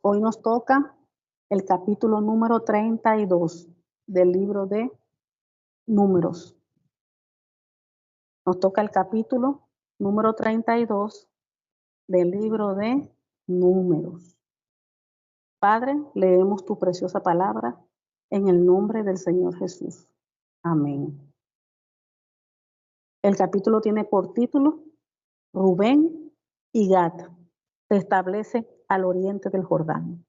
Hoy nos toca el capítulo número 32 del libro de Números. Nos toca el capítulo número 32 del libro de Números. Padre, leemos tu preciosa palabra en el nombre del Señor Jesús. Amén. El capítulo tiene por título Rubén y Gad se establece al oriente del Jordán.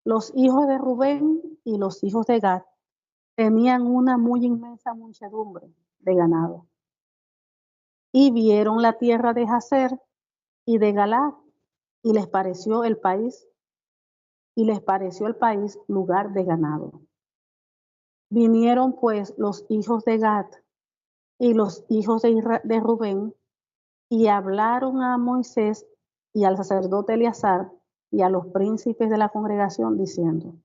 Los hijos de Rubén y los hijos de Gad tenían una muy inmensa muchedumbre de ganado. Y vieron la tierra de Jazer y de Galaad, y les pareció el país lugar de ganado. Vinieron pues los hijos de Gad y los hijos de Rubén, y hablaron a Moisés y al sacerdote Eleazar y a los príncipes de la congregación, diciendo: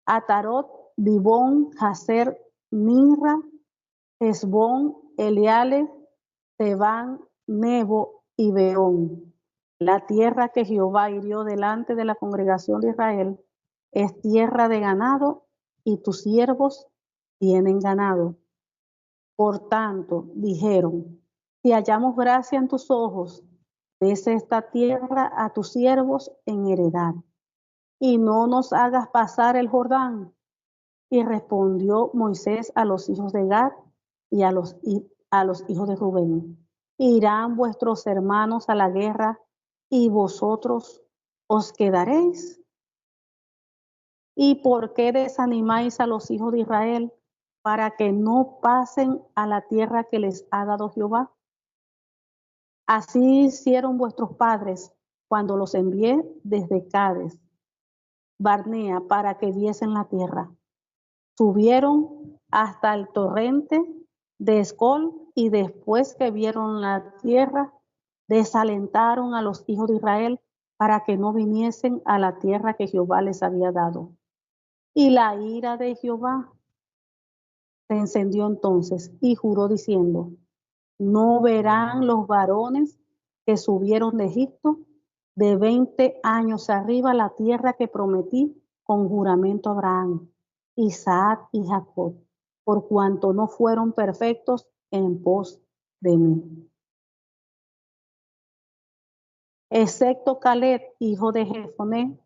Atarot, Dibón, Jazer, Minra, Hesbón, Eleale, Tebán, Nebo y Beón. La tierra que Jehová hirió delante de la congregación de Israel es tierra de ganado, y tus siervos tienen ganado. Por tanto, dijeron: si hallamos gracia en tus ojos, des esta tierra a tus siervos en heredad, y no nos hagas pasar el Jordán. Y respondió Moisés a los hijos de Gad y a los hijos de Rubén: ¿irán vuestros hermanos a la guerra y vosotros os quedaréis? ¿Y por qué desanimáis a los hijos de Israel para que no pasen a la tierra que les ha dado Jehová? Así hicieron vuestros padres cuando los envié desde Cades Barnea para que viesen la tierra. Subieron hasta el torrente de Escol, y después que vieron la tierra, desalentaron a los hijos de Israel para que no viniesen a la tierra que Jehová les había dado. Y la ira de Jehová se encendió entonces y juró diciendo: no verán los varones que subieron de Egipto de 20 años arriba la tierra que prometí con juramento a Abraham, Isaac y Jacob, por cuanto no fueron perfectos en pos de mí. Excepto Caleb, hijo de Jefoné,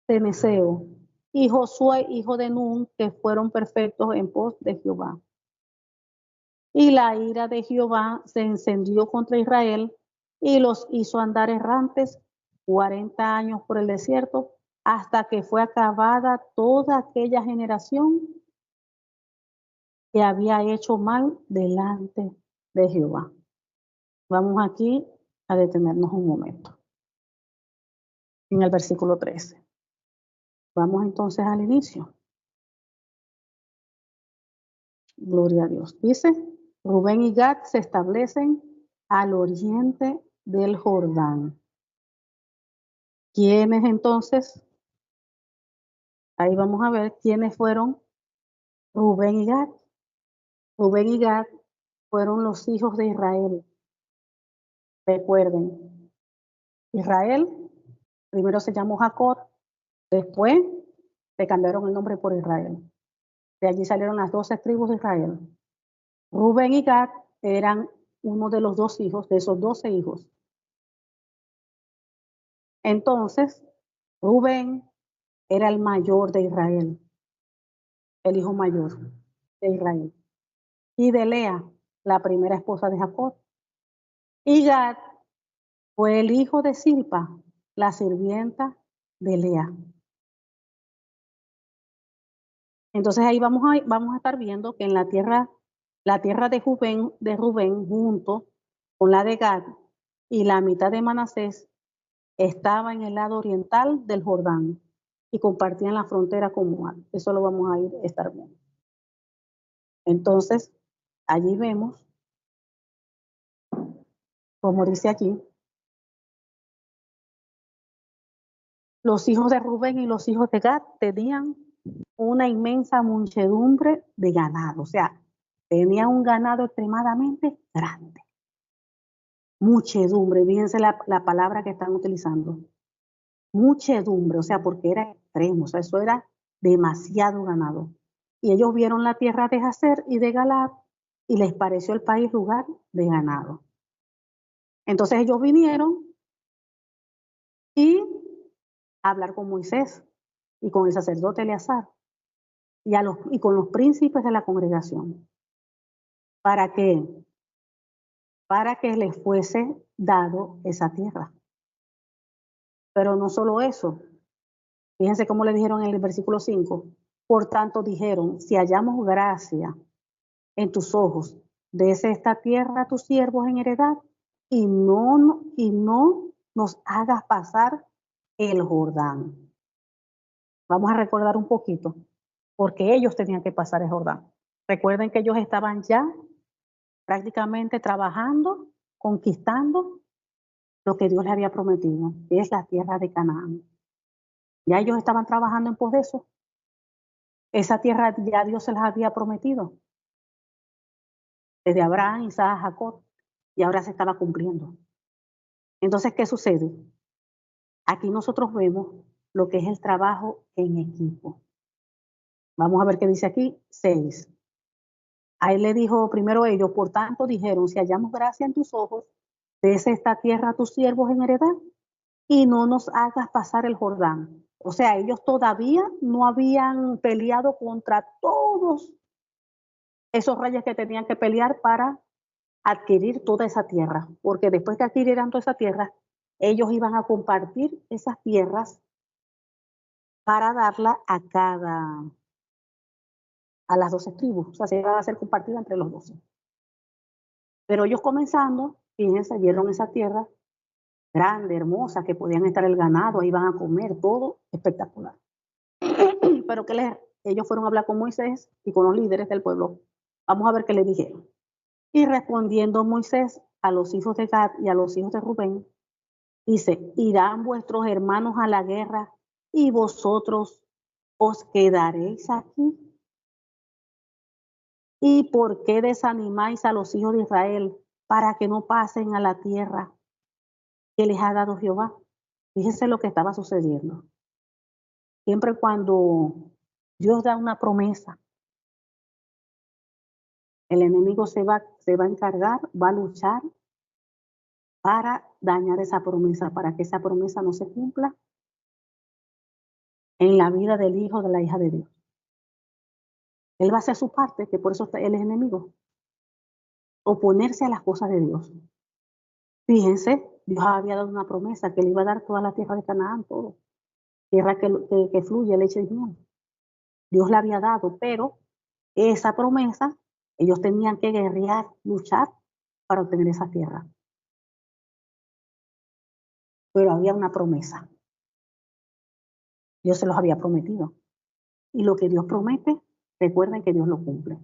Ceneseo, y Josué, hijo de Nun, que fueron perfectos en pos de Jehová. Y la ira de Jehová se encendió contra Israel y los hizo andar errantes 40 años por el desierto, hasta que fue acabada toda aquella generación que había hecho mal delante de Jehová. Vamos aquí a detenernos un momento. En el versículo 13. Vamos entonces al inicio. Gloria a Dios. Dice: Rubén y Gad se establecen al oriente del Jordán. ¿Quiénes entonces? Ahí vamos a ver quiénes fueron Rubén y Gad. Rubén y Gad fueron los hijos de Israel. Recuerden, Israel primero se llamó Jacob, después le cambiaron el nombre por Israel. De allí salieron las 12 tribus de Israel. Rubén y Gad eran uno de los dos hijos, de esos 12 hijos. Entonces, Rubén era el mayor de Israel, el hijo mayor de Israel. Y de Lea, la primera esposa de Jacob. Y Gad fue el hijo de Silpa, la sirvienta de Lea. Entonces ahí vamos a estar viendo que en la tierra de Rubén junto con la de Gad y la mitad de Manasés estaba en el lado oriental del Jordán y compartían la frontera con Moab. Eso lo vamos a estar viendo. Entonces, allí vemos, como dice aquí, los hijos de Rubén y los hijos de Gad tenían una inmensa muchedumbre de ganado, o sea, tenían un ganado extremadamente grande. muchedumbre, fíjense la palabra que están utilizando, muchedumbre, o sea, porque era extremo, o sea, eso era demasiado ganado. Y ellos vieron la tierra de Jazer y de Galaad y les pareció el país lugar de ganado. Entonces ellos vinieron y a hablar con Moisés y con el sacerdote Eleazar y con los príncipes de la congregación. ¿Para qué? Para que les fuese dado esa tierra. Pero no solo eso. Fíjense cómo le dijeron en el versículo 5. Por tanto dijeron, si hallamos gracia en tus ojos, dese esta tierra a tus siervos en heredad y no nos hagas pasar el Jordán. Vamos a recordar un poquito, porque ellos tenían que pasar el Jordán. Recuerden que ellos estaban ya prácticamente trabajando, conquistando lo que Dios les había prometido, que es la tierra de Canaán. Ya ellos estaban trabajando en pos de eso. Esa tierra ya Dios se las había prometido. Desde Abraham, Isaac, Jacob, y ahora se estaba cumpliendo. Entonces, ¿qué sucede? Aquí nosotros vemos lo que es el trabajo en equipo. Vamos a ver qué dice aquí, 6. A él le dijo primero ellos, por tanto dijeron, si hallamos gracia en tus ojos, des esta tierra a tus siervos en heredad y no nos hagas pasar el Jordán. O sea, ellos todavía no habían peleado contra todos esos reyes que tenían que pelear para adquirir toda esa tierra, porque después que adquirieran toda esa tierra, ellos iban a compartir esas tierras para darla a las 12 tribus, o sea, se iban a hacer compartida entre los 12. Pero ellos comenzando, fíjense, vieron esa tierra grande, hermosa, que podían estar el ganado, iban a comer, todo espectacular. Pero que ellos fueron a hablar con Moisés y con los líderes del pueblo. Vamos a ver qué le dijeron. Y respondiendo Moisés a los hijos de Gad y a los hijos de Rubén, dice, irán vuestros hermanos a la guerra y vosotros os quedaréis aquí. ¿Y por qué desanimáis a los hijos de Israel para que no pasen a la tierra que les ha dado Jehová? Fíjense lo que estaba sucediendo. Siempre cuando Dios da una promesa, el enemigo se va a encargar, va a luchar para dañar esa promesa, para que esa promesa no se cumpla en la vida del hijo o de la hija de Dios. Él va a hacer su parte, que por eso él es enemigo. Oponerse a las cosas de Dios. Fíjense, Dios había dado una promesa que le iba a dar toda la tierra de Canaán, todo. Tierra que fluye leche y miel. Dios la había dado, pero esa promesa, ellos tenían que guerrear, luchar para obtener esa tierra. Pero había una promesa. Dios se los había prometido. Y lo que Dios promete, recuerden que Dios lo cumple.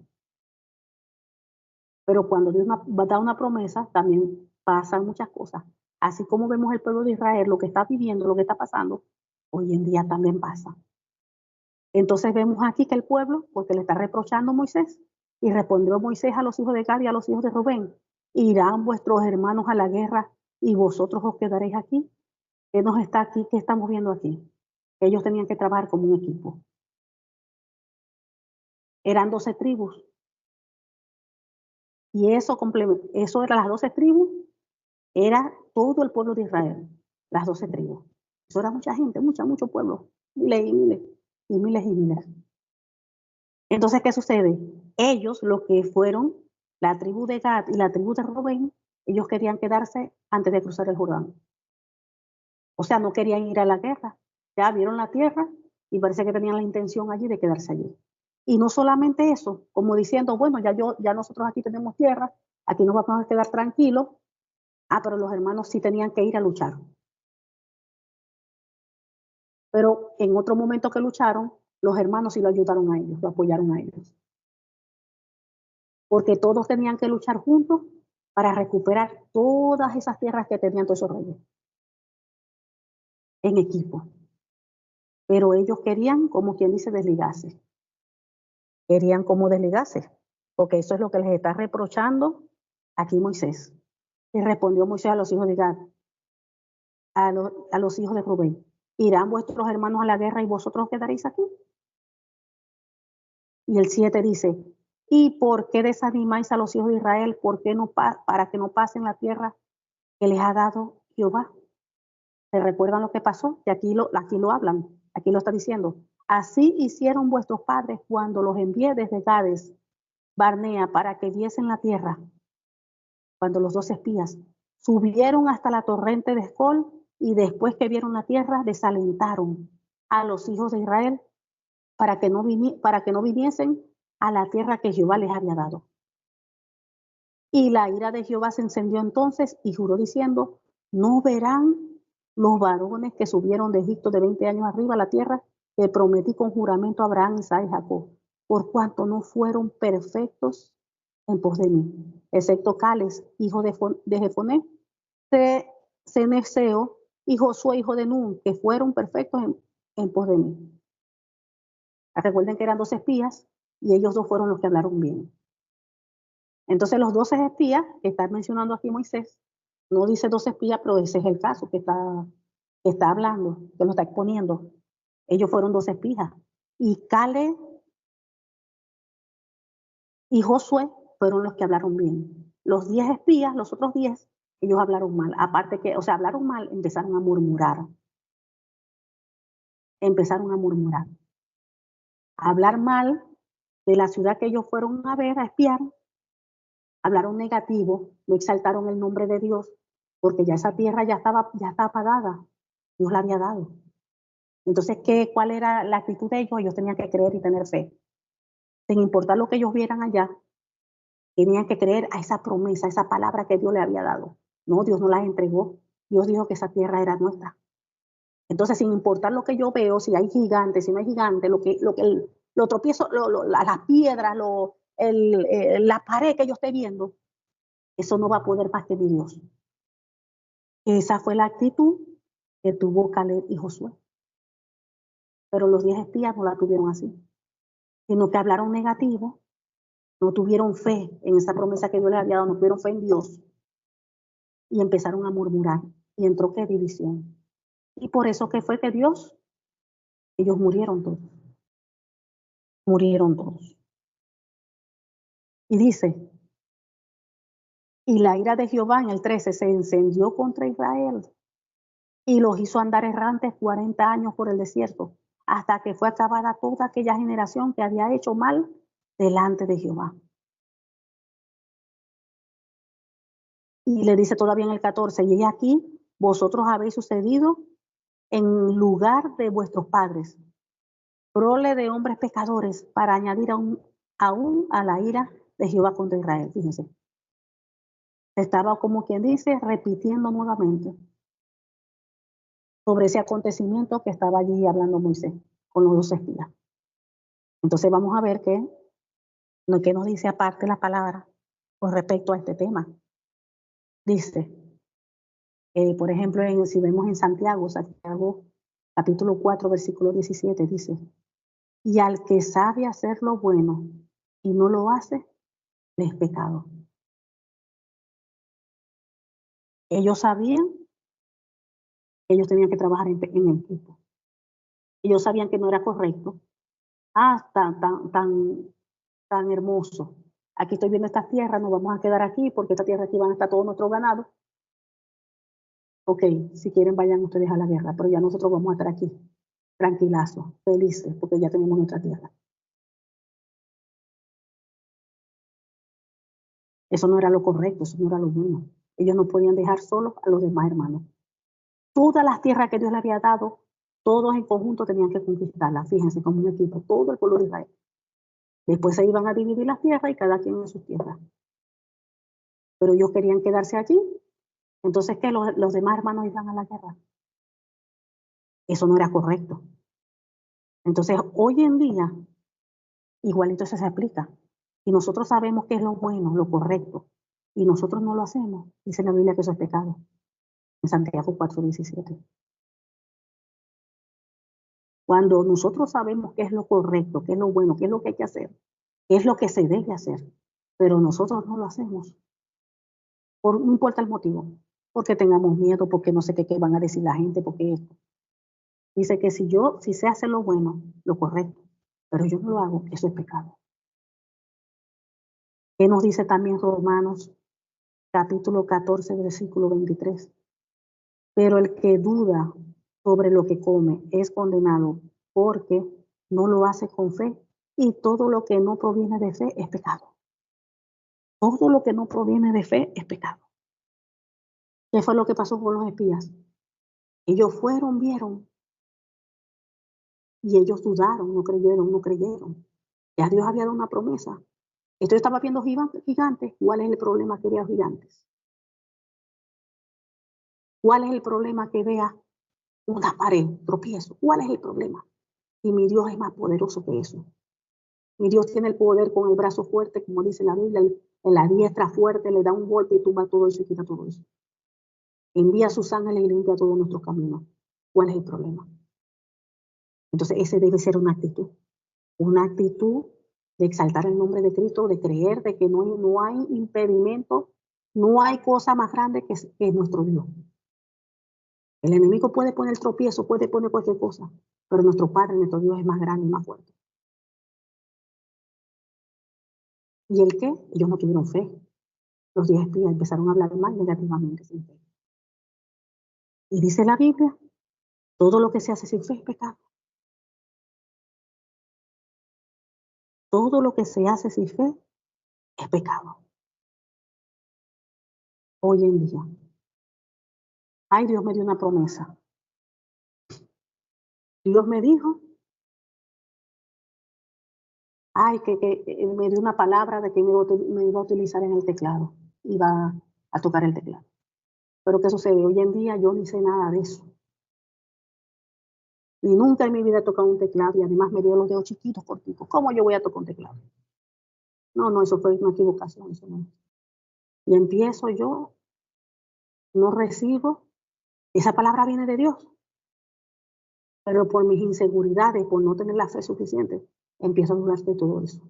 Pero cuando Dios da una promesa, también pasan muchas cosas. Así como vemos el pueblo de Israel, lo que está viviendo, lo que está pasando, hoy en día también pasa. Entonces vemos aquí que el pueblo, porque le está reprochando a Moisés, y respondió Moisés a los hijos de Gad y a los hijos de Rubén, irán vuestros hermanos a la guerra y vosotros os quedaréis aquí. ¿Qué nos está aquí? ¿Qué estamos viendo aquí? Ellos tenían que trabajar como un equipo. Eran 12 tribus. Y eso eran las 12 tribus, era todo el pueblo de Israel, las 12 tribus. Eso era mucha gente, mucho pueblo, miles y miles, y miles y miles. Entonces, ¿qué sucede? Ellos, los que fueron la tribu de Gad y la tribu de Rubén, ellos querían quedarse antes de cruzar el Jordán. O sea, no querían ir a la guerra. Ya vieron la tierra y parece que tenían la intención allí de quedarse allí. Y no solamente eso, como diciendo, bueno, ya nosotros aquí tenemos tierra, aquí nos vamos a quedar tranquilos. Pero los hermanos sí tenían que ir a luchar. Pero en otro momento que lucharon, los hermanos sí lo ayudaron a ellos, lo apoyaron a ellos. Porque todos tenían que luchar juntos para recuperar todas esas tierras que tenían todos esos reyes. En equipo. Pero ellos querían, como quien dice, desligarse. Querían como desligarse. Porque eso es lo que les está reprochando aquí Moisés. Y respondió Moisés a los hijos de Gad, a los hijos de Rubén, ¿irán vuestros hermanos a la guerra y vosotros quedaréis aquí? Y el 7 dice, ¿y por qué desanimáis a los hijos de Israel? ¿Por qué no para que no pasen la tierra que les ha dado Jehová? ¿Se recuerdan lo que pasó? Y aquí lo hablan, aquí lo está diciendo. Así hicieron vuestros padres cuando los envié desde Gades, Barnea, para que viesen la tierra. Cuando los 2 espías subieron hasta la torrente de Escol y después que vieron la tierra, desalentaron a los hijos de Israel para que no viniesen a la tierra que Jehová les había dado. Y la ira de Jehová se encendió entonces y juró diciendo, no verán los varones que subieron de Egipto de 20 años arriba a la tierra que prometí con juramento a Abraham, Isaac y Jacob, por cuanto no fueron perfectos en pos de mí, excepto Cales, hijo de Jefoné, Ceneseo y Josué, hijo de Nun, que fueron perfectos en pos de mí. Recuerden que eran 2 espías y ellos 2 fueron los que hablaron bien. Entonces los 12 espías que está mencionando aquí Moisés, no dice 12 espías, pero ese es el caso que está hablando, que lo está exponiendo. Ellos fueron 12 espías. Y Caleb y Josué fueron los que hablaron bien. Los 10 espías, los otros 10, ellos hablaron mal. Aparte que, hablaron mal, empezaron a murmurar. Empezaron a murmurar. A hablar mal de la ciudad que ellos fueron a ver, a espiar. Hablaron negativo, no exaltaron el nombre de Dios, porque ya esa tierra ya estaba pagada. Dios la había dado. Entonces, ¿cuál era la actitud de ellos? Ellos tenían que creer y tener fe. Sin importar lo que ellos vieran allá, tenían que creer a esa promesa, a esa palabra que Dios le había dado. No, Dios no las entregó. Dios dijo que esa tierra era nuestra. Entonces, sin importar lo que yo veo, si hay gigantes, si no hay gigantes, lo tropiezo, las piedras, la pared que yo esté viendo, eso no va a poder más que mi Dios. Esa fue la actitud que tuvo Caleb y Josué. Pero los 10 espías no la tuvieron así, sino que hablaron negativo, no tuvieron fe en esa promesa que Dios les había dado, no tuvieron fe en Dios y empezaron a murmurar y entró qué división. Y por eso que fue que ellos murieron todos. Murieron todos. Y dice, y la ira de Jehová en el 13 se encendió contra Israel y los hizo andar errantes 40 años por el desierto, hasta que fue acabada toda aquella generación que había hecho mal delante de Jehová. Y le dice todavía en el 14, y aquí vosotros habéis sucedido en lugar de vuestros padres, prole de hombres pecadores, para añadir aún a la ira de Jehová contra Israel. Fíjense. Estaba, como quien dice, repitiendo nuevamente sobre ese acontecimiento que estaba allí hablando Moisés con los 12 espías. Entonces vamos a ver qué nos dice aparte la palabra con respecto a este tema. Dice, por ejemplo, si vemos en Santiago capítulo 4, versículo 17, dice, y al que sabe hacer lo bueno y no lo hace, le es pecado. Ellos sabían que ellos tenían que trabajar en equipo. Ellos sabían que no era correcto. Tan hermoso. Aquí estoy viendo estas tierras, nos vamos a quedar aquí porque esta tierra aquí van a estar todo nuestro ganado. Ok, si quieren vayan ustedes a la guerra, pero ya nosotros vamos a estar aquí, tranquilazos, felices, porque ya tenemos nuestra tierra. Eso no era lo correcto, eso no era lo bueno. Ellos no podían dejar solos a los demás hermanos. Todas las tierras que Dios les había dado, todos en conjunto tenían que conquistarlas, fíjense, como un equipo, todo el pueblo de Israel. Después se iban a dividir las tierras y cada quien en sus tierras. Pero ellos querían quedarse allí. Entonces, ¿qué? Los demás hermanos iban a la guerra. Eso no era correcto. Entonces, hoy en día, igualito eso se aplica. Y nosotros sabemos qué es lo bueno, lo correcto, y nosotros no lo hacemos, dice la Biblia que eso es pecado. En Santiago 4:17. Cuando nosotros sabemos qué es lo correcto, qué es lo bueno, qué es lo que hay que hacer, qué es lo que se debe hacer, pero nosotros no lo hacemos. no importa el motivo, porque tengamos miedo, porque no sé qué van a decir la gente, porque esto. Dice que si sé hacer lo bueno, lo correcto, pero yo no lo hago, eso es pecado. ¿Qué nos dice también Romanos capítulo 14, versículo 23? Pero el que duda sobre lo que come es condenado porque no lo hace con fe, y todo lo que no proviene de fe es pecado. Todo lo que no proviene de fe es pecado. ¿Qué fue lo que pasó con los espías? Ellos fueron, vieron, y ellos dudaron, no creyeron. Ya Dios había dado una promesa. Esto estaba viendo gigantes. ¿Cuál es el problema que vea gigantes? ¿Cuál es el problema que vea una pared, tropiezo? ¿Cuál es el problema? Y mi Dios es más poderoso que eso. Mi Dios tiene el poder con el brazo fuerte, como dice la Biblia, en la diestra fuerte, le da un golpe y tumba todo eso y quita todo eso. Envía sus ángeles y limpia todos nuestros caminos. ¿Cuál es el problema? Entonces, ese debe ser una actitud de exaltar el nombre de Cristo, de creer de que no hay impedimento, no hay cosa más grande que nuestro Dios. El enemigo puede poner tropiezo, puede poner cualquier cosa, pero nuestro Padre, nuestro Dios es más grande y más fuerte. ¿Y el qué? Ellos no tuvieron fe. Los 10 espías empezaron a hablar mal negativamente sin fe. Y dice la Biblia, todo lo que se hace sin fe es pecado. Todo lo que se hace sin fe es pecado. Hoy en día. Ay, Dios me dio una promesa. Dios me dijo, ay, que me dio una palabra de que me iba a utilizar en el teclado. Iba a tocar el teclado. Pero ¿qué sucede? Hoy en día yo ni sé nada de eso. Y nunca en mi vida he tocado un teclado y además me dio los dedos chiquitos, cortitos. ¿Cómo yo voy a tocar un teclado? No, eso fue una equivocación. Eso no. Y empiezo yo, no recibo. Esa palabra viene de Dios. Pero por mis inseguridades, por no tener la fe suficiente, empiezo a dudar de todo eso.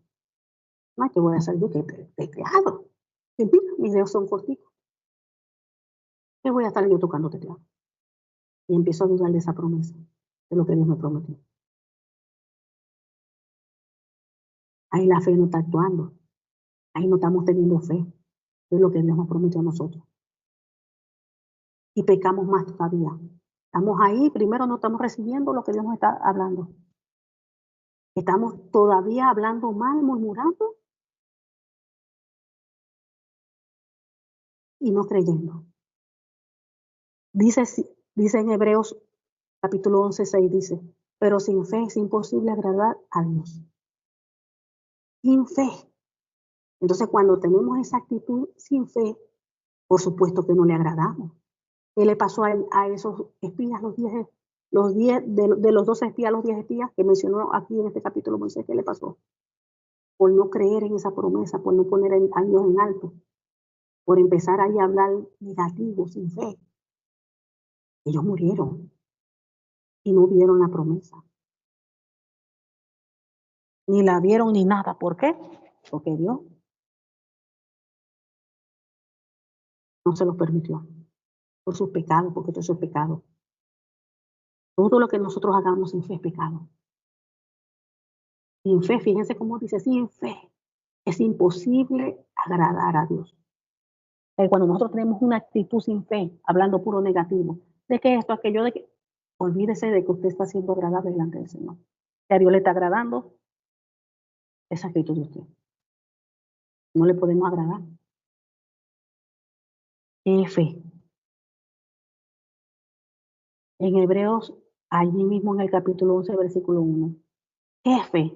No, ¿qué voy a hacer yo? ¿Qué teclado? Mis dedos son cortitos. ¿Qué voy a estar yo tocando teclado? Y empiezo a dudar de esa promesa, de lo que Dios me prometió. Ahí la fe no está actuando. Ahí no estamos teniendo fe de lo que Dios nos prometió a nosotros. Y pecamos más todavía. Estamos ahí, primero no estamos recibiendo lo que Dios nos está hablando. Estamos todavía hablando mal, murmurando y no creyendo. Dice en Hebreos capítulo 11, 6, dice, pero sin fe es imposible agradar a Dios. Sin fe. Entonces, cuando tenemos esa actitud sin fe, por supuesto que no le agradamos. ¿Qué le pasó a esos espías, de los 12 espías, los 10 espías que mencionó aquí en este capítulo Moisés? ¿Qué le pasó? Por no creer en esa promesa, por no poner a Dios en alto, por empezar ahí a hablar negativo, sin fe. Ellos murieron y no vieron la promesa. Ni la vieron ni nada. ¿Por qué? Porque Dios no se los permitió. Por sus pecados, porque todo eso es pecado. Todo lo que nosotros hagamos sin fe es pecado. Sin fe, fíjense cómo dice, sin fe es imposible agradar a Dios. Cuando nosotros tenemos una actitud sin fe, hablando puro negativo, de que esto, aquello, de que, olvídese de que usted está siendo agradable delante del Señor. Que a Dios le está agradando esa actitud de usted. No le podemos agradar. ¿Qué fe? En Hebreos, allí mismo en el capítulo 11, versículo 1. ¿Qué fe?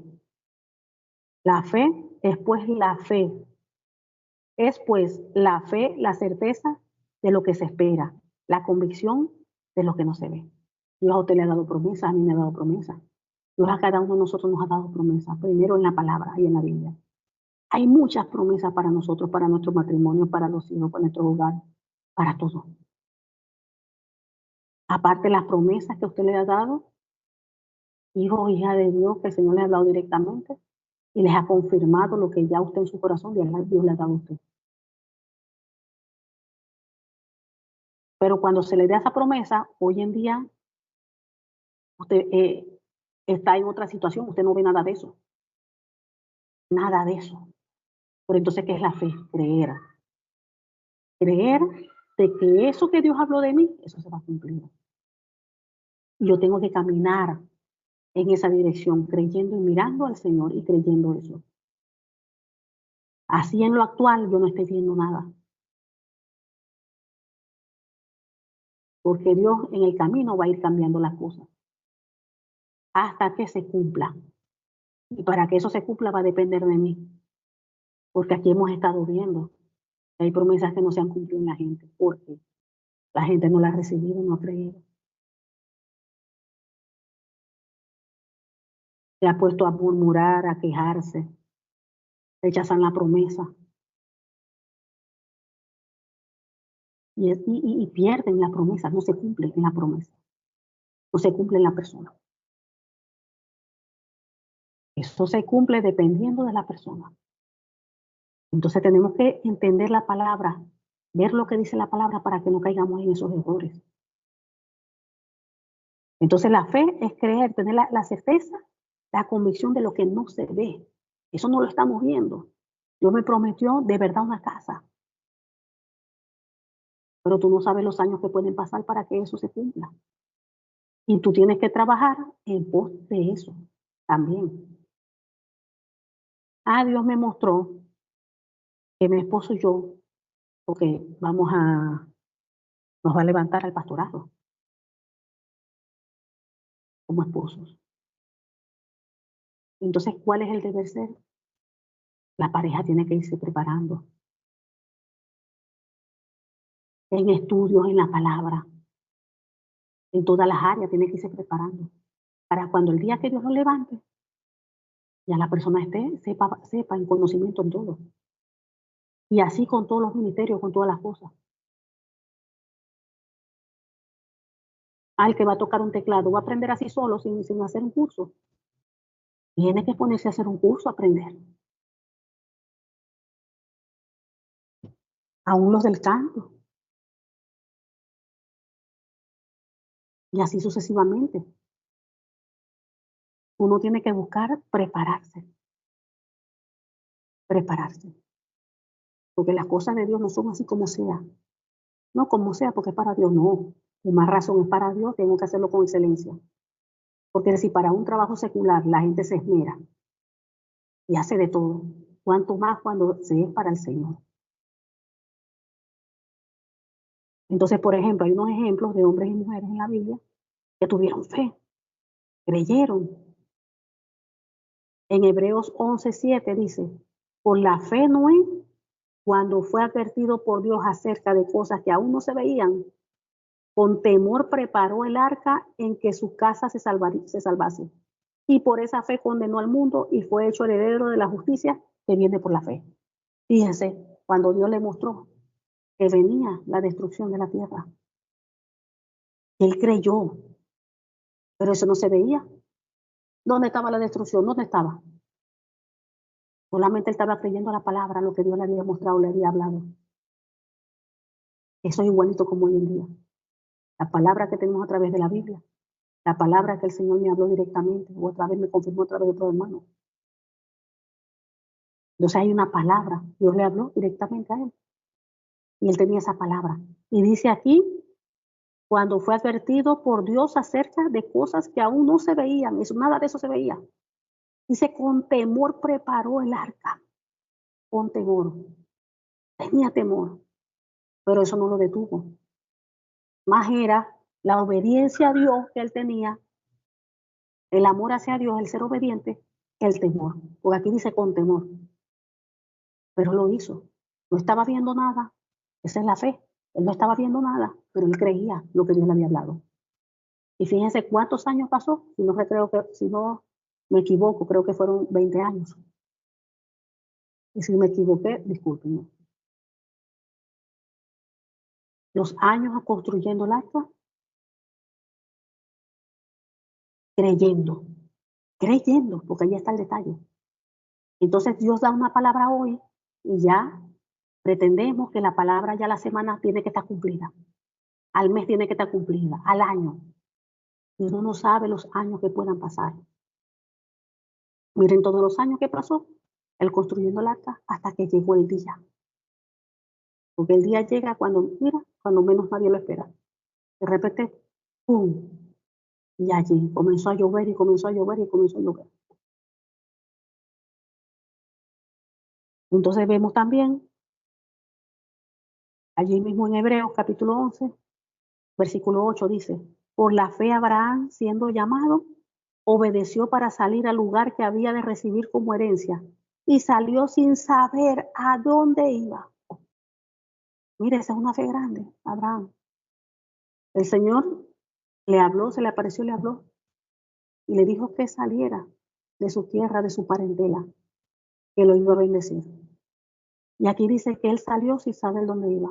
La fe es pues la fe. Es pues la fe, la certeza de lo que se espera, la convicción de lo que no se ve. Dios a usted le ha dado promesa, a mí me ha dado promesa. Dios a cada uno de nosotros nos ha dado promesa, primero en la palabra y en la Biblia. Hay muchas promesas para nosotros, para nuestro matrimonio, para los hijos, para nuestro hogar, para todo. Aparte las promesas que usted le ha dado, hijos o hijas de Dios, que el Señor les ha dado directamente y les ha confirmado lo que ya usted en su corazón, Dios le ha dado a usted. Pero cuando se le da esa promesa, hoy en día usted está en otra situación, usted no ve nada de eso, nada de eso. Pero entonces, ¿qué es la fe? Creer. Creer de que eso que Dios habló de mí, eso se va a cumplir. Y yo tengo que caminar en esa dirección, creyendo y mirando al Señor y creyendo eso. Así en lo actual yo no estoy viendo nada. Porque Dios en el camino va a ir cambiando las cosas hasta que se cumpla. Y para que eso se cumpla va a depender de mí. Porque aquí hemos estado viendo que hay promesas que no se han cumplido en la gente. Porque la gente no la ha recibido, no ha creído. Se ha puesto a murmurar, a quejarse, rechazan la promesa y pierden la promesa, no se cumple en la promesa, no se cumple en la persona. Eso se cumple dependiendo de la persona. Entonces tenemos que entender la palabra, ver lo que dice la palabra para que no caigamos en esos errores. Entonces la fe es creer, tener la certeza, la convicción de lo que no se ve. Eso no lo estamos viendo. Dios me prometió de verdad una casa, pero tú no sabes los años que pueden pasar para que eso se cumpla. Y tú tienes que trabajar en pos de eso también. Dios me mostró que mi esposo y yo, porque nos va a levantar al pastorado como esposos. Entonces, ¿cuál es el deber ser? La pareja tiene que irse preparando en estudios, en la palabra, en todas las áreas, tiene que irse preparando para cuando el día que Dios lo levante, ya la persona sepa en conocimiento en todo. Y así con todos los ministerios, con todas las cosas. Al que va a tocar un teclado, va a aprender así solo, sin hacer un curso. Tiene que ponerse a hacer un curso, a aprender. Aún los del canto. Y así sucesivamente. Uno tiene que buscar prepararse. Prepararse. Porque las cosas de Dios no son así como sea. No como sea, porque es para Dios, no. Con más razón es para Dios, tengo que hacerlo con excelencia. Porque si para un trabajo secular la gente se esmera y hace de todo, cuanto más cuando se es para el Señor. Entonces, por ejemplo, hay unos ejemplos de hombres y mujeres en la Biblia que tuvieron fe, creyeron. En Hebreos 11:7 dice, por la fe Noé, cuando fue advertido por Dios acerca de cosas que aún no se veían, con temor preparó el arca en que su casa se salvase. Y por esa fe condenó al mundo y fue hecho heredero de la justicia que viene por la fe. Fíjense, cuando Dios le mostró que venía la destrucción de la tierra, él creyó, pero eso no se veía. ¿Dónde estaba la destrucción? ¿Dónde estaba? Solamente él estaba creyendo la palabra, lo que Dios le había mostrado, le había hablado. Eso es igualito como hoy en día. La palabra que tenemos a través de la Biblia, la palabra que el Señor me habló directamente, o otra vez me confirmó a través de otro hermano. Entonces hay una palabra, Dios le habló directamente a él. Y él tenía esa palabra. Y dice aquí, cuando fue advertido por Dios acerca de cosas que aún no se veían, eso, nada de eso se veía. Dice, con temor preparó el arca, con temor. Tenía temor, pero eso no lo detuvo. Más era la obediencia a Dios que él tenía, el amor hacia Dios, el ser obediente, el temor. Porque aquí dice con temor. Pero lo hizo. No estaba viendo nada. Esa es la fe. Él no estaba viendo nada, pero él creía lo que Dios le había hablado. Y fíjense cuántos años pasó. Si no me equivoco, creo que fueron 20 años. Y si me equivoqué, discúlpenme. Los años construyendo el arca, creyendo, porque ahí está el detalle. Entonces Dios da una palabra hoy y ya pretendemos que la palabra ya la semana tiene que estar cumplida. Al mes tiene que estar cumplida, al año. Y uno no sabe los años que puedan pasar. Miren todos los años que pasó él construyendo el arca hasta que llegó el día. Porque el día llega cuando, mira, cuando menos nadie lo espera. De repente, ¡pum! Y allí comenzó a llover y comenzó a llover y comenzó a llover. Entonces vemos también, allí mismo en Hebreos capítulo 11, versículo 8 dice, por la fe Abraham, siendo llamado, obedeció para salir al lugar que había de recibir como herencia y salió sin saber a dónde iba. Mire, esa es una fe grande, Abraham. El Señor le habló, se le apareció y le habló y le dijo que saliera de su tierra, de su parentela, que lo iba a bendecir. Y aquí dice que él salió sin saber dónde iba,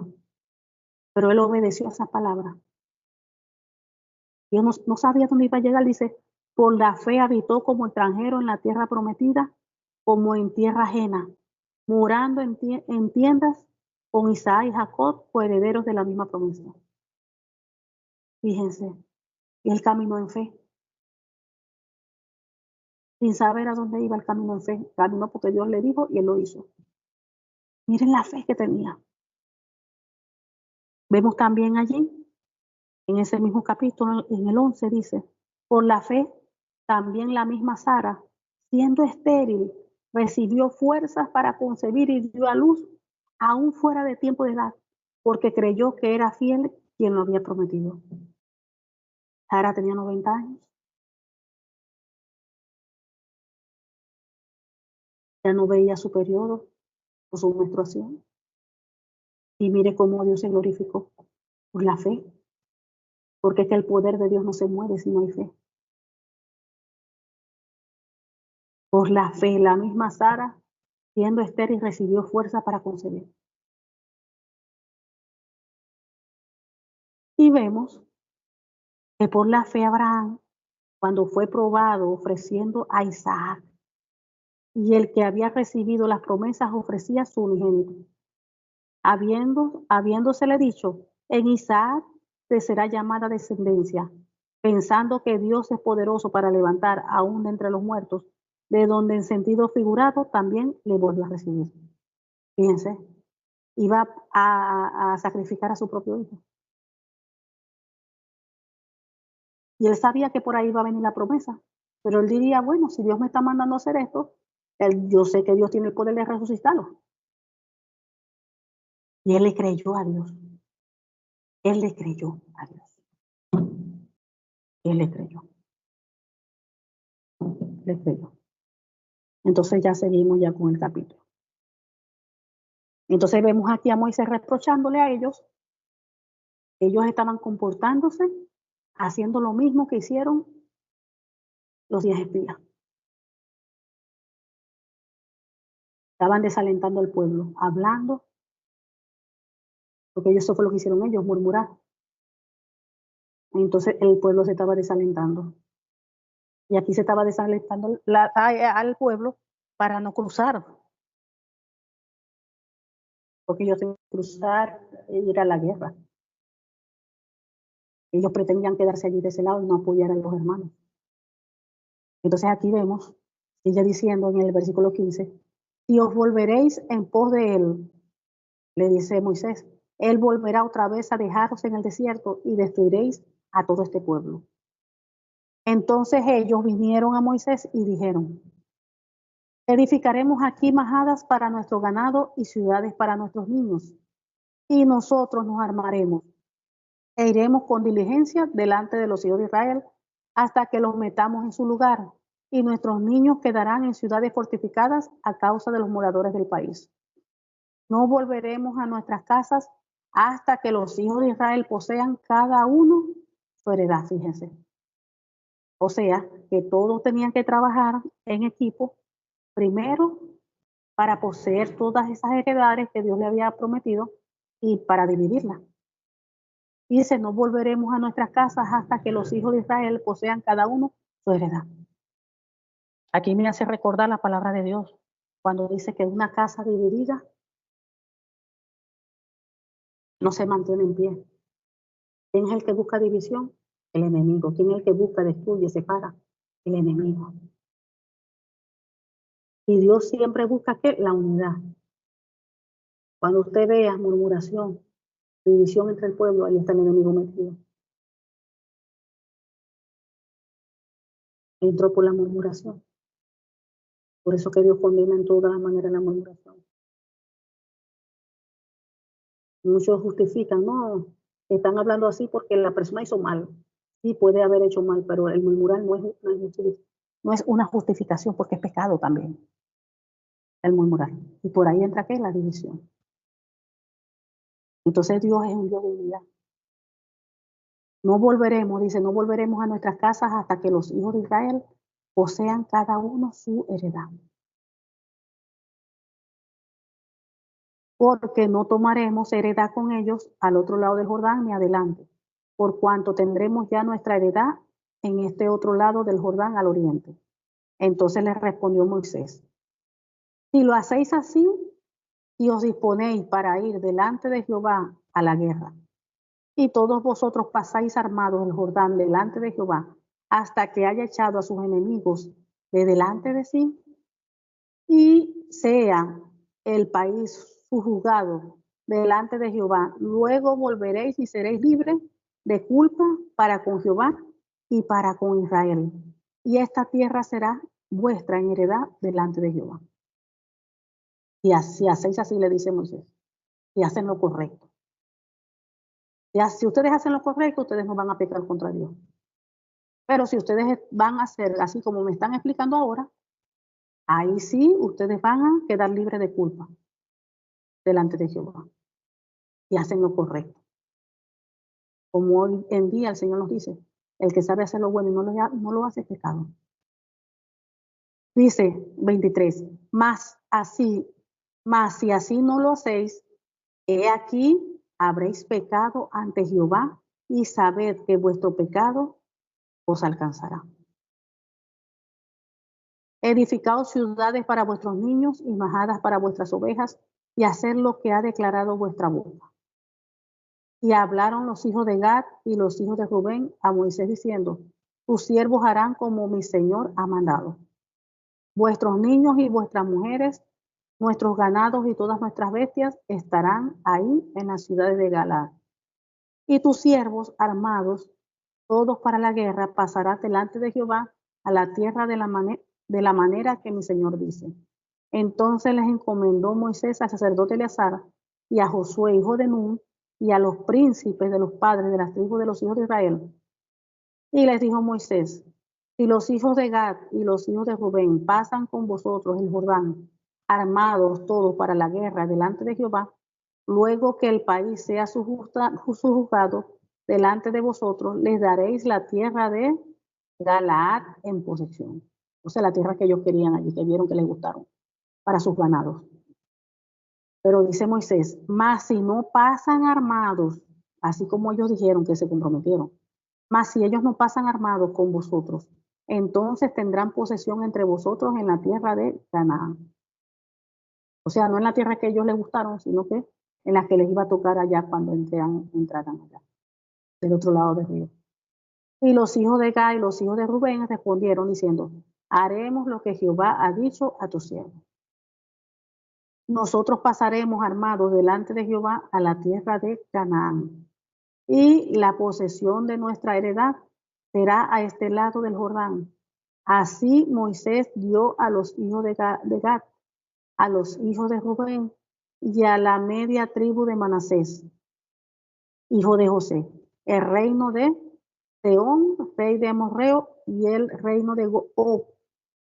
pero él obedeció a esa palabra. Yo no sabía dónde iba a llegar, dice, por la fe habitó como extranjero en la tierra prometida, como en tierra ajena, morando en tiendas con Isaac y Jacob, coherederos de la misma promesa. Fíjense, y él caminó en fe, sin saber a dónde iba el camino en fe. Caminó porque Dios le dijo y él lo hizo. Miren la fe que tenía. Vemos también allí, en ese mismo capítulo, en el 11, dice, por la fe, también la misma Sara, siendo estéril, recibió fuerzas para concebir y dio a luz, aún fuera de tiempo de edad, porque creyó que era fiel quien lo había prometido. Sara tenía 90 años. Ya no veía su periodo o su menstruación. Y mire cómo Dios se glorificó por la fe, porque es que el poder de Dios no se mueve si no hay fe. Por la fe, la misma Sara, siendo estéril, recibió fuerza para concebir. Y vemos que por la fe Abraham, cuando fue probado ofreciendo a Isaac, y el que había recibido las promesas ofrecía su unigénito, habiéndosele dicho, en Isaac te será llamada descendencia, pensando que Dios es poderoso para levantar aún de entre los muertos, de donde en sentido figurado también le volvió a recibir. Fíjense, iba a sacrificar a su propio hijo. Y él sabía que por ahí iba a venir la promesa. Pero él diría, bueno, si Dios me está mandando a hacer esto, yo sé que Dios tiene el poder de resucitarlo. Y él le creyó a Dios. Él le creyó a Dios. Él le creyó. Le creyó. Entonces ya seguimos ya con el capítulo. Entonces vemos aquí a Moisés reprochándole a ellos. Ellos estaban comportándose, haciendo lo mismo que hicieron los 10 espías. Estaban desalentando al pueblo, hablando, porque eso fue lo que hicieron ellos, murmurar. Entonces el pueblo se estaba desalentando. Y aquí se estaba desalentando al pueblo para no cruzar. Porque ellos tenían que cruzar e ir a la guerra. Ellos pretendían quedarse allí de ese lado y no apoyar a los hermanos. Entonces aquí vemos, sigue diciendo en el versículo 15, si os volveréis en pos de él, le dice Moisés, él volverá otra vez a dejaros en el desierto y destruiréis a todo este pueblo. Entonces ellos vinieron a Moisés y dijeron, edificaremos aquí majadas para nuestro ganado y ciudades para nuestros niños, y nosotros nos armaremos e iremos con diligencia delante de los hijos de Israel hasta que los metamos en su lugar, y nuestros niños quedarán en ciudades fortificadas a causa de los moradores del país. No volveremos a nuestras casas hasta que los hijos de Israel posean cada uno su heredad, fíjense. O sea, que todos tenían que trabajar en equipo, primero para poseer todas esas heredades que Dios le había prometido y para dividirlas. Dice, no volveremos a nuestras casas hasta que los hijos de Israel posean cada uno su heredad. Aquí me hace recordar la palabra de Dios, cuando dice que una casa dividida no se mantiene en pie. ¿Quién es el que busca división? El enemigo. ¿Quién es el que busca, destruye, separa? El enemigo. Y Dios siempre busca ¿qué? La unidad. Cuando usted vea murmuración, división entre el pueblo, ahí está el enemigo metido. Entró por la murmuración. Por eso que Dios condena en todas las maneras la murmuración. Muchos justifican, no, están hablando así porque la persona hizo mal. Sí, puede haber hecho mal, pero el murmurar no es una justificación porque es pecado también, el murmurar. Y por ahí entra ¿qué? La división. Entonces Dios es un Dios de unidad. No volveremos, dice, no volveremos a nuestras casas hasta que los hijos de Israel posean cada uno su heredad. Porque no tomaremos heredad con ellos al otro lado del Jordán ni adelante, por cuanto tendremos ya nuestra heredad en este otro lado del Jordán al oriente. Entonces les respondió Moisés, si lo hacéis así y os disponéis para ir delante de Jehová a la guerra, y todos vosotros pasáis armados el Jordán delante de Jehová, hasta que haya echado a sus enemigos de delante de sí, y sea el país sujugado delante de Jehová, luego volveréis y seréis libres de culpa para con Jehová y para con Israel. Y esta tierra será vuestra en heredad delante de Jehová. Y así hacéis así, le dice Moisés, y hacen lo correcto. Si ustedes hacen lo correcto, ustedes no van a pecar contra Dios. Pero si ustedes van a hacer así como me están explicando ahora, ahí sí ustedes van a quedar libres de culpa delante de Jehová. Y hacen lo correcto. Como hoy en día el Señor nos dice, el que sabe hacer lo bueno y no lo hace pecado. Dice 23, mas si así no lo hacéis, he aquí habréis pecado ante Jehová y sabed que vuestro pecado os alcanzará. Edificaos ciudades para vuestros niños y majadas para vuestras ovejas y hacer lo que ha declarado vuestra boca. Y hablaron los hijos de Gad y los hijos de Rubén a Moisés diciendo, tus siervos harán como mi señor ha mandado. Vuestros niños y vuestras mujeres, nuestros ganados y todas nuestras bestias estarán ahí en las ciudades de Galaad. Y tus siervos armados, todos para la guerra, pasarán delante de Jehová a la tierra de la manera que mi Señor dice. Entonces les encomendó Moisés al sacerdote Eleazar y a Josué, hijo de Nun, y a los príncipes de los padres de las tribus de los hijos de Israel. Y les dijo Moisés, si los hijos de Gad y los hijos de Rubén pasan con vosotros el Jordán, armados todos para la guerra delante de Jehová, luego que el país sea sujuzgado delante de vosotros, les daréis la tierra de Galaad en posesión. O sea, la tierra que ellos querían allí, que vieron que les gustaron, para sus ganados. Pero dice Moisés, mas si no pasan armados, así como ellos dijeron que se comprometieron, mas si ellos no pasan armados con vosotros, entonces tendrán posesión entre vosotros en la tierra de Canaán. O sea, no en la tierra que ellos les gustaron, sino que en la que les iba a tocar allá cuando entraran allá, del otro lado del río. Y los hijos de Gad y los hijos de Rubén respondieron diciendo, haremos lo que Jehová ha dicho a tu siervo. Nosotros pasaremos armados delante de Jehová a la tierra de Canaán. Y la posesión de nuestra heredad será a este lado del Jordán. Así Moisés dio a los hijos de Gad, a los hijos de Rubén y a la media tribu de Manasés, hijo de José, el reino de Sehón, rey de Amorreo, y el reino de Og,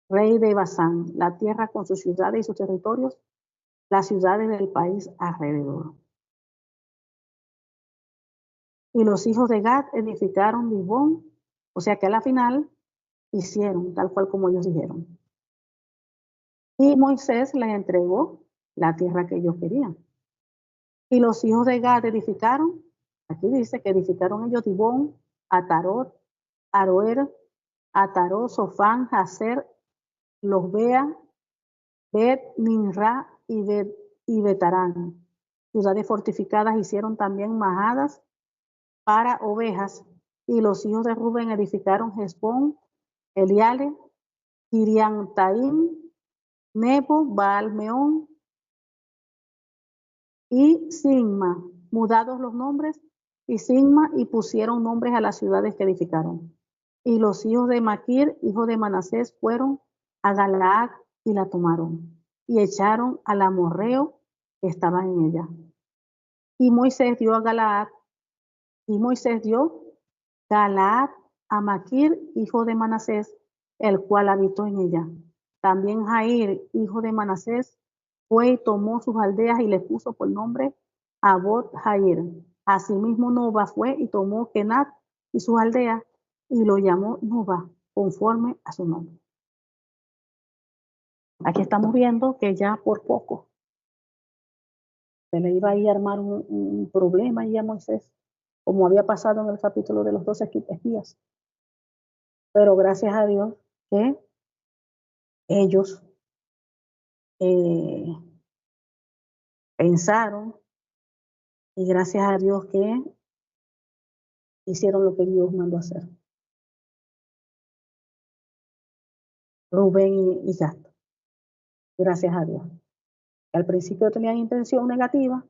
rey de Basán, la tierra con sus ciudades y sus territorios, las ciudades del país alrededor. Y los hijos de Gad edificaron Dibón, o sea que a la final hicieron tal cual como ellos dijeron. Y Moisés les entregó la tierra que ellos querían. Y los hijos de Gad edificaron, aquí dice que edificaron ellos Dibón, Atarot, Aroer, Atarot, Sofán, Hazer, Losbea, Bet, Minra y Betarán. Ciudades fortificadas hicieron también majadas para ovejas, y los hijos de Rubén edificaron Hesbón, Eliale, Kiriantaim, Nebo, Baal-meón y Sigma, mudados los nombres, y Sigma, y pusieron nombres a las ciudades que edificaron. Y los hijos de Maquir, hijo de Manasés, fueron a Galaad y la tomaron, y echaron al amorreo que estaba en ella. Y Moisés dio a Galaad, y Moisés dio Galaad a Maquir, hijo de Manasés, el cual habitó en ella. También Jair, hijo de Manasés, fue y tomó sus aldeas y le puso por nombre Abot Jair. Asimismo Nova fue y tomó Kenat y sus aldeas y lo llamó Nova, conforme a su nombre. Aquí estamos viendo que ya por poco se le iba a ir a armar un problema ahí a Moisés, como había pasado en el capítulo de los 12 espías. Pero gracias a Dios que ellos pensaron, y gracias a Dios que hicieron lo que Dios mandó hacer. Rubén y Gad. Gracias a Dios. Al principio tenían una intención negativa,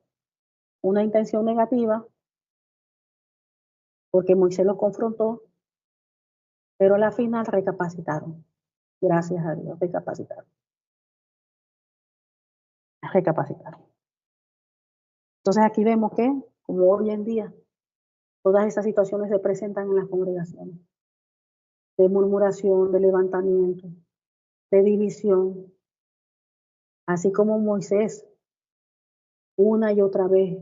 porque Moisés los confrontó, pero a la final recapacitaron. Gracias a Dios, recapacitaron. Entonces aquí vemos que, como hoy en día, todas esas situaciones se presentan en las congregaciones, de murmuración, de levantamiento, de división, así como Moisés, una y otra vez,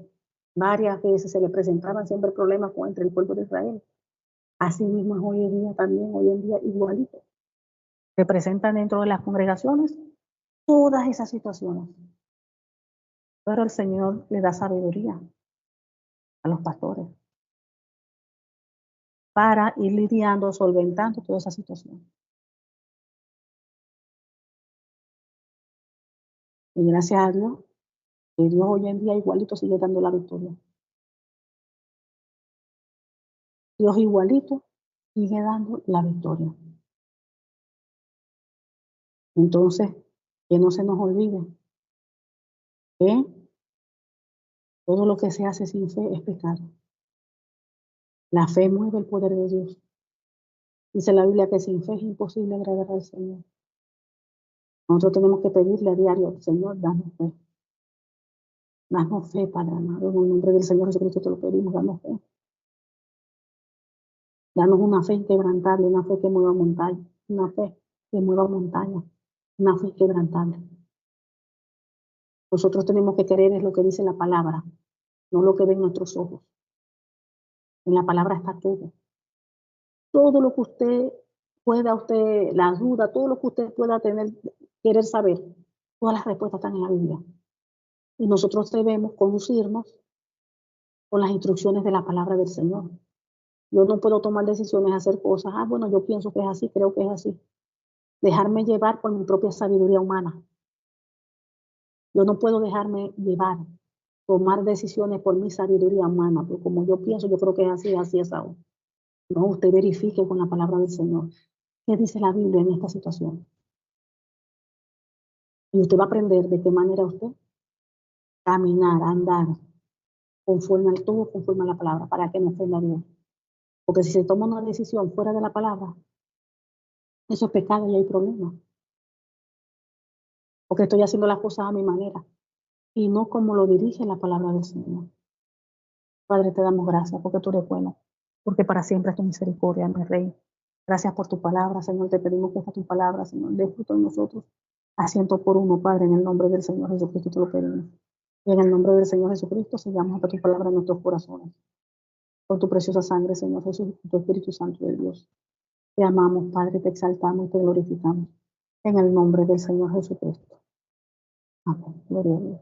varias veces se le presentaban siempre problemas entre el pueblo de Israel. Así mismo es hoy en día igualito. Se presentan dentro de las congregaciones todas esas situaciones. Pero el Señor le da sabiduría a los pastores para ir lidiando, solventando toda esa situación. Y gracias a Dios, que Dios hoy en día igualito sigue dando la victoria. Dios igualito sigue dando la victoria. Entonces, que no se nos olvide que todo lo que se hace sin fe es pecado. La fe mueve el poder de Dios. Dice la Biblia que sin fe es imposible agradar al Señor. Nosotros tenemos que pedirle a diario, Señor, danos fe. Danos fe, Padre amado. En el nombre del Señor Jesucristo te lo pedimos, danos fe. Danos una fe inquebrantable, una fe que mueva montañas, una fe que mueva montañas, una fe quebrantable. Nosotros tenemos que creer es lo que dice la palabra, no lo que ven nuestros ojos. En la palabra está todo. Todo lo que la duda, todo lo que usted pueda querer saber, todas las respuestas están en la Biblia. Y nosotros debemos conducirnos con las instrucciones de la palabra del Señor. Yo no puedo tomar decisiones, hacer cosas. Bueno, yo pienso que es así, creo que es así. Dejarme llevar por mi propia sabiduría humana. Yo no puedo dejarme llevar, tomar decisiones por mi sabiduría humana, porque como yo pienso, yo creo que es así, así es ahora. No, usted verifique con la palabra del Señor. ¿Qué dice la Biblia en esta situación? Y usted va a aprender de qué manera usted caminar, andar, conforme a la palabra, para que no ofenda a Dios. Porque si se toma una decisión fuera de la palabra, eso es pecado y hay problema. Porque estoy haciendo las cosas a mi manera y no como lo dirige la palabra del Señor. Padre, te damos gracias porque tú eres bueno, porque para siempre es tu misericordia, mi Rey. Gracias por tu palabra, Señor. Te pedimos que esta tu palabra, Señor, dé fruto en nosotros, a 100 por 1, Padre, en el nombre del Señor Jesucristo te lo pedimos. Y en el nombre del Señor Jesucristo, sellamos esta tu palabra en nuestros corazones. Por tu preciosa sangre, Señor Jesús, tu Espíritu Santo de Dios. Te amamos, Padre, te exaltamos y te glorificamos. En el nombre del Señor Jesucristo. Amén. Gloria a Dios.